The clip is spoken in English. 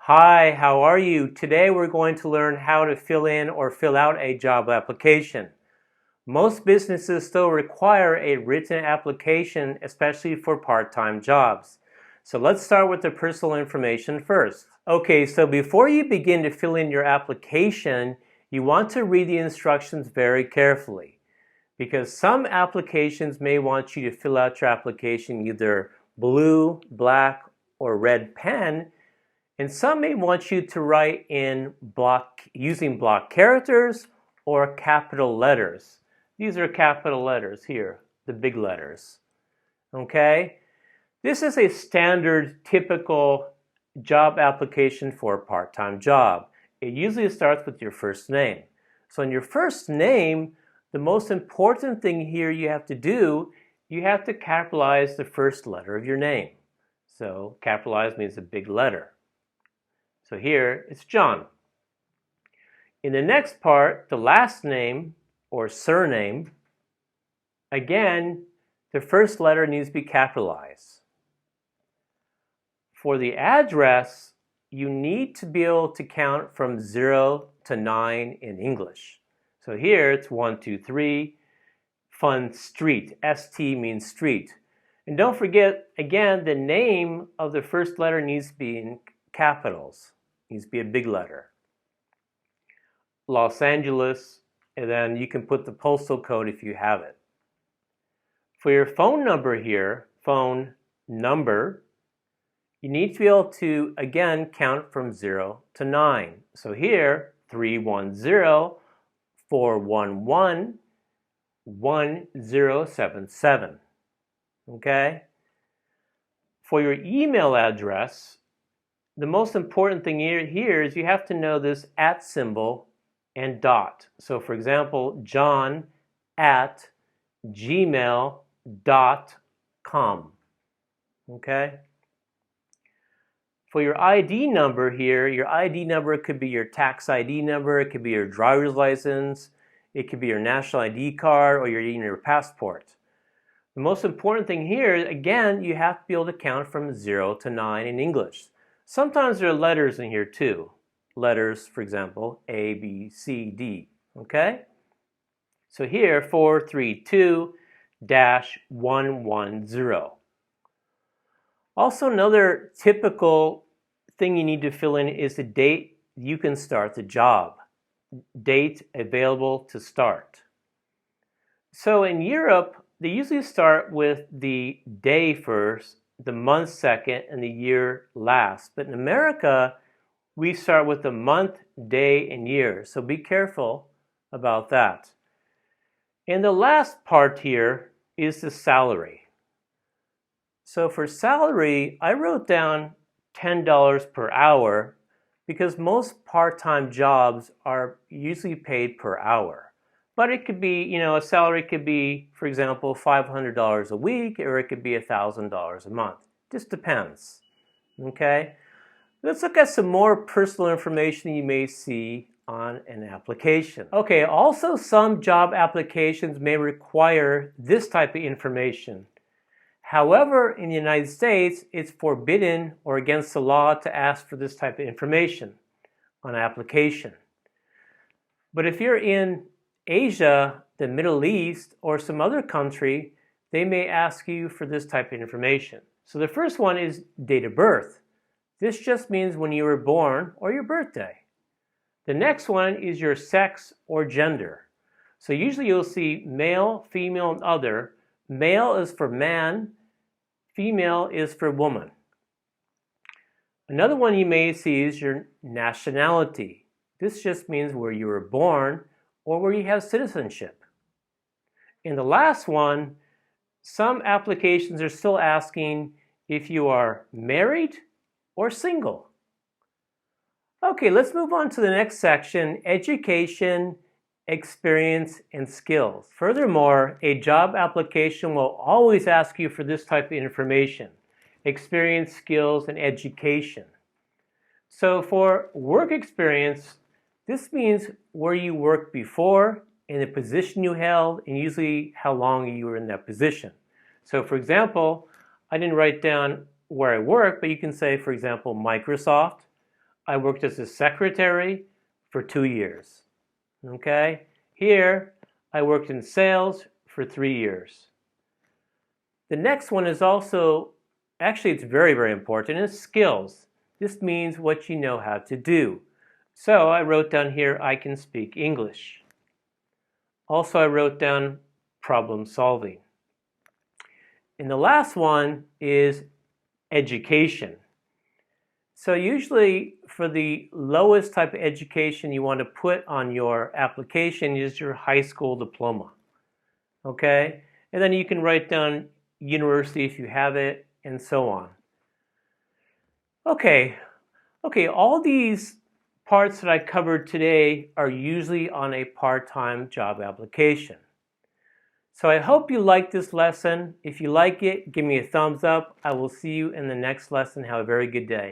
Hi, how are you? Today we're going to learn how to fill in or fill out a job application. Most businesses still require a written application, especially for part-time jobs. So let's start with the personal information first. Okay, so before you begin to fill in your application, you want to read the instructions very carefully, because some applications may want you to fill out your application either blue, black, or red pen, and some may want you to write in using block characters or capital letters. These are capital letters here, the big letters. Okay? This is a standard, typical job application for a part-time job. It usually starts with your first name. So in your first name, the most important thing here you have to do, you have to capitalize the first letter of your name. So capitalize means a big letter. So here it's John. In the next part, the last name or surname, again, the first letter needs to be capitalized. For the address, you need to be able to count from 0 to 9 in English. So here it's 1, 2, 3, Fun Street. ST means street. And don't forget, again, the name of the first letter needs to be in capitals. Needs to be a big letter. Los Angeles, and then you can put the postal code if you have it. For your phone number here, phone number, you need to be able to, again, count from 0 to 9. So here, 310-411-1077. Okay? For your email address, the most important thing here is you have to know this @ symbol and dot. So for example, john@gmail.com. Okay? For your ID number here, your ID number could be your tax ID number, it could be your driver's license, it could be your national ID card, or your passport. The most important thing here, again, you have to be able to count from 0 to 9 in English. Sometimes there are letters in here too. Letters, for example, A, B, C, D. Okay? So here, 432-110. Also, another typical thing you need to fill in is the date you can start the job. Date available to start. So in Europe, they usually start with the day first, the month second, and the year last. But in America, we start with the month, day, and year. So be careful about that. And the last part here is the salary. So for salary, I wrote down $10 per hour because most part-time jobs are usually paid per hour. But it could be, a salary could be, for example, $500 a week, or it could be $1,000 a month. Just depends. Okay? Let's look at some more personal information you may see on an application. Okay, also some job applications may require this type of information. However, in the United States, it's forbidden or against the law to ask for this type of information on an application. But if you're in Asia, the Middle East, or some other country, they may ask you for this type of information. So the first one is date of birth. This just means when you were born or your birthday. The next one is your sex or gender. So usually you'll see male, female, and other. Male is for man, female is for woman. Another one you may see is your nationality. This just means where you were born or where you have citizenship. And the last one, some applications are still asking if you are married or single. Okay, let's move on to the next section, education, experience, and skills. Furthermore, a job application will always ask you for this type of information, experience, skills, and education. So for work experience, this means where you worked before, and the position you held, and usually how long you were in that position. So for example, I didn't write down where I work, but you can say, for example, Microsoft, I worked as a secretary for 2 years. Okay? Here, I worked in sales for 3 years. The next one is also, actually it's very, very important, is skills. This means what you know how to do. So I wrote down here, I can speak English. Also, I wrote down problem solving. And the last one is education. So usually for the lowest type of education you want to put on your application is your high school diploma. Okay? And then you can write down university if you have it, and so on. Okay, all these parts that I covered today are usually on a part-time job application. So I hope you like this lesson. If you like it, give me a thumbs up. I will see you in the next lesson. Have a very good day.